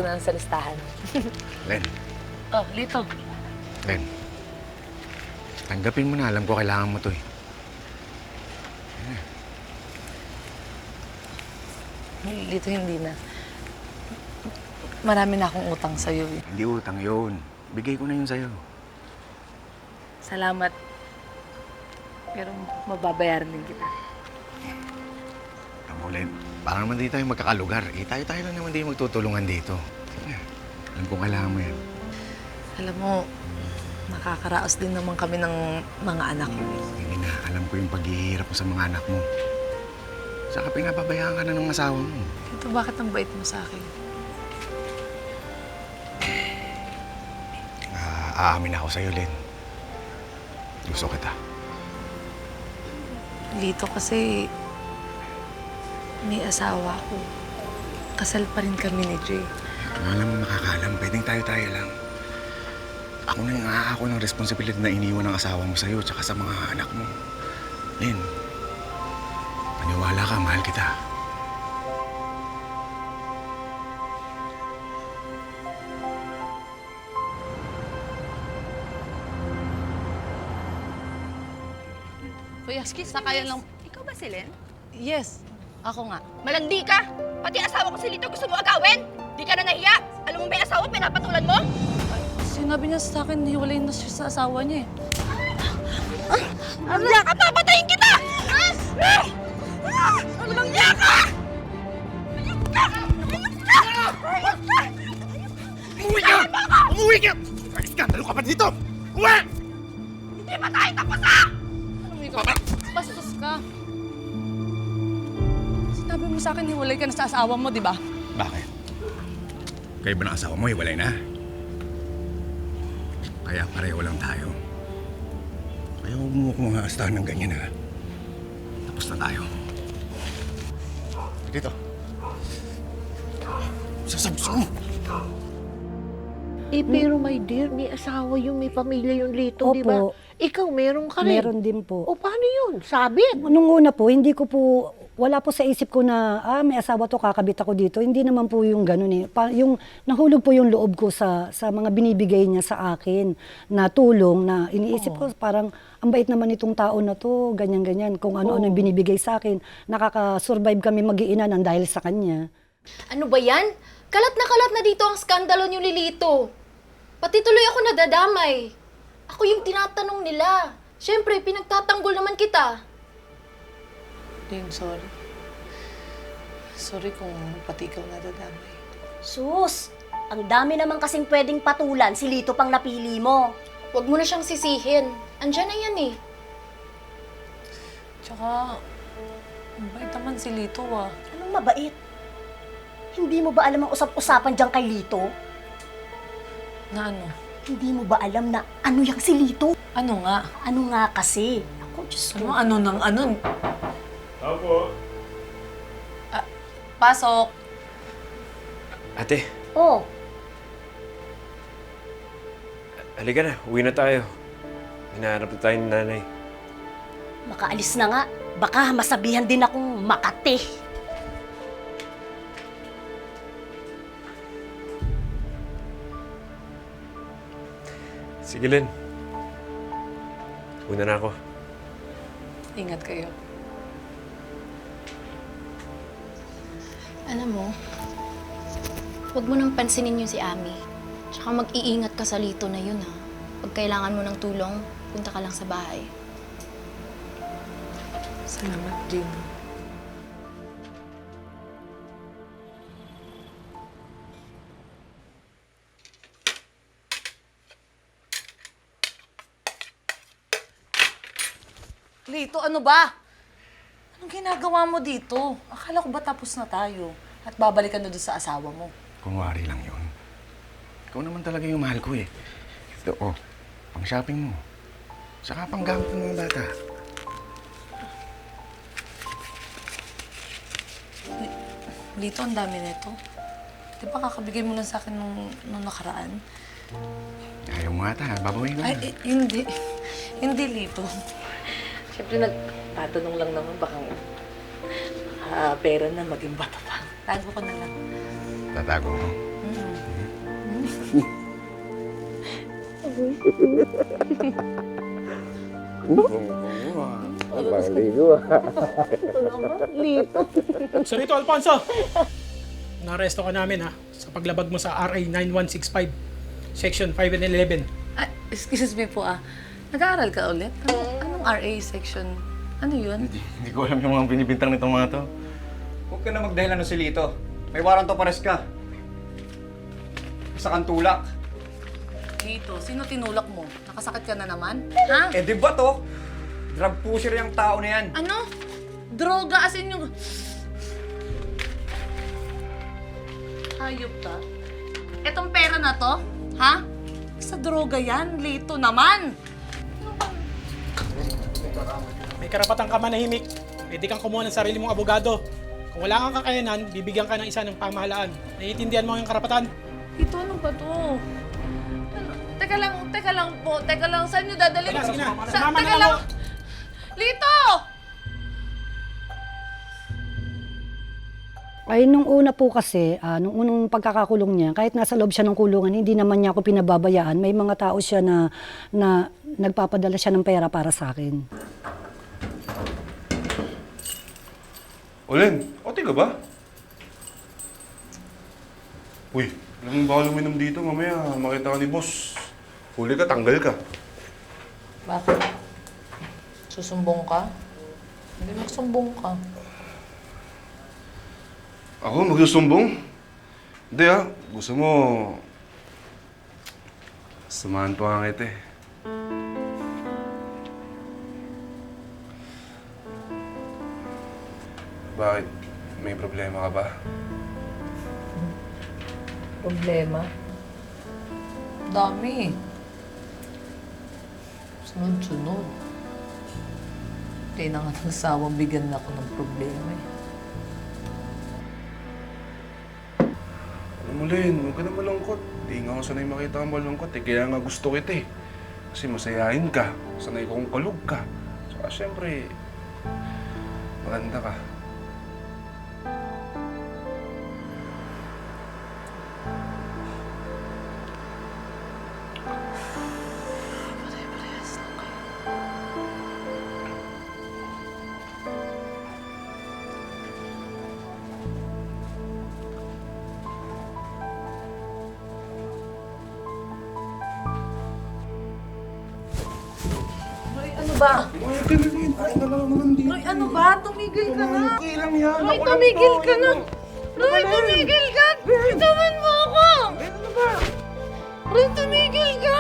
na sa listahan. Len, Oh, Lito. Len. Tanggapin mo na. Alam ko kailangan mo to eh. Lito, hindi na. Marami na akong utang sa'yo eh. Hindi utang yun. Bigay ko na yun sa'yo. Salamat. Pero mababayaran din kita. Alam mo, Len, baka naman di tayo magkakalugar. Eh, tayo lang naman di magtutulungan dito. Sige. Alam ko kailangan mo yan. Alam mo, nakakaraos din naman kami ng mga anak ko. Hindi na. Alam ko yung paghihirap mo sa mga anak mo. Saka pinababayaan ka na ng asawa mo. Lito, bakit ang bait mo sa akin? Aamin ako sa'yo, Len. Gusto kita. Lito, kasi may asawa ko. Kasal pa rin kami ni Jay. Alam mo, makakaalam. Pwedeng tayo-tayo lang. Ako na yung ako ng responsibilidad na iniwan ng asawa mo sa'yo tsaka sa mga anak mo. Len, maniwala ka, mahal kita. Kuya, sakayan lang. Ikaw ba si Len? Yes, ako nga. Malandi ka! Pati asawa ko si Lito gusto mo agawin! Di ka na nahiya! Alam mo may asawa, pinapatulan mo? Ay, sinabi niya sa akin, hiwalay na siya sa asawa niya eh. Ano niya ka? Papatayin kita! Walang niya ka! Umuwi ka! Umuwi ka! Iskandalo ka pa dito! Uwi! Hindi pa tayo tapos ha! Anong ikaw? Bastos ka. Sinabi mo sa akin, hiwalay ka na sa asawa mo, di ba? Bakit? Kayo ba ng asawa mo, hiwalay na? Kaya pareho lang tayo. Kaya huwag mo akong maastahan ng ganyan, ha? Tapos na tayo. Dito. Sasabso mo! Eh, pero my dear, may asawa yung may pamilya yung Lito, di ba? Opo. Ikaw, meron ka rin. Meron din po. O, paano yun? Sabit? Nung una po, hindi ko po, wala po sa isip ko na, may asawa to, kakabit ako dito. Hindi naman po yung ganun eh. Yung, nahulog po yung loob ko sa mga binibigay niya sa akin na tulong na iniisip ko parang, ang bait naman itong tao na to, ganyan-ganyan. Kung ano-ano yung binibigay sa akin, nakaka-survive kami mag-iina ng dahil sa kanya. Ano ba yan? Kalat na dito ang skandalo niyo, Lilito. Pati tuloy ako nadadamay. Ako yung tinatanong nila. Siyempre, pinagtatanggol naman kita. Lin, sorry. Sorry kung pati ikaw nadadamay. Sus! Ang dami naman kasing pwedeng patulan, si Lito pang napili mo. Huwag mo na siyang sisihin. Andyan na yan eh. Tsaka, ang bait naman si Lito ah. Anong mabait? Hindi mo ba alam ang usap-usapan dyan kay Lito? Na ano? Hindi mo ba alam na ano yang si Lito? Ano nga? Ano nga kasi? Ako, Diyos ko. Ano ng ano? Pasok. Ate, Oh, halika na. Uwi na tayo. Hinahanap na tayo ni nanay. makaalis na nga. Baka masabihan din akong Makate. Sige, Len. Una na ako. Ingat kayo. Alam mo, huwag mo nang pansinin yung si Ami. Tsaka mag-iingat ka sa Lito na yun ha. Pag kailangan mo ng tulong, punta ka lang sa bahay. Salamat, Jane. Lito, ano ba? Anong ginagawa mo dito? Akala ko ba tapos na tayo? At babalikan na doon sa asawa mo. Kunwari lang yun. Ikaw naman talaga yung mahal ko eh. Ito, pang shopping mo. Saka pang gamit ng mga bata. Lito, ang dami nito. Di ba kakabigay mo lang sa akin nung nakaraan? Ayaw mo ata, babawiin ko na. Ay, hindi. Hindi, Lito. Siyempre, nagtatanong lang naman baka pera na maging bata pa. Tago ko na lang. Tatago mo. So rito, Alfonso, naresto ka namin ha, sa paglabag mo sa RA 9165, Section 5 and 11. Excuse me po Nag-aaral ka ulit? Anong RA section? Ano yun? Hindi ko alam yung mga binibintang nitong mga to. Huwag ka na magdahilan ng silito. May warrant of arrest ka. Isa kang tulak. Dito, sino tinulak mo? Nakasakit ka na naman? Ha? Eh di ba to? Drug pusher yung tao na yan. Ano? Droga as in yung... Hayop ka? Etong pera na to? Ha? Sa droga yan, Lito naman! May karapatan ka manahimik. Pwede kang kumuha ng sarili mong abogado. Kung wala kang kakayanan, bibigyan ka ng isa ng pamahalaan. Naiintindihan mo yung karapatan? Lito, ano ba to? Ano? Teka lang po. Teka lang, saan nyo dadalhin? Sige na. Teka Sumama na lang! ako. Lito! Ay, nung una po kasi, nung unang pagkakakulong niya, kahit nasa loob siya ng kulungan, hindi naman niya ako pinababayaan. May mga tao siya na nagpapadala siya ng pera para sa akin. Olen, okay ka ba? Uy, alam mo baka luminom dito, mamaya makita ka ni boss. Huli ka, tanggal ka. Bakit? Susumbong ka? Hindi magsumbong ka. Ako, magsusumbong? Hindi gusto mo... Samahan pa nga kita eh. Bakit? May problema ka ba? Problema? Dami. Sunod-sunod. Hindi na nga nagsawang bigyan na ako ng problema Alam mo, Len, huwag ka na malungkot. Di nga ako sanay makita kang malungkot eh. Kaya nga gusto kita eh. Kasi masayahin ka. Sanay ko kung kalug ka. Saka syempre, maganda ka. Roy, ano ba? Ay, ka na, Len. Ay, na lang naman dito. Roy, ano ba? Tumigil ka na. Okay lang yan. Roy, Ako lang tumigil to. ka na. Roy, tumigil ka. Bitawan mo ako. Ano ba? Roy, tumigil ka.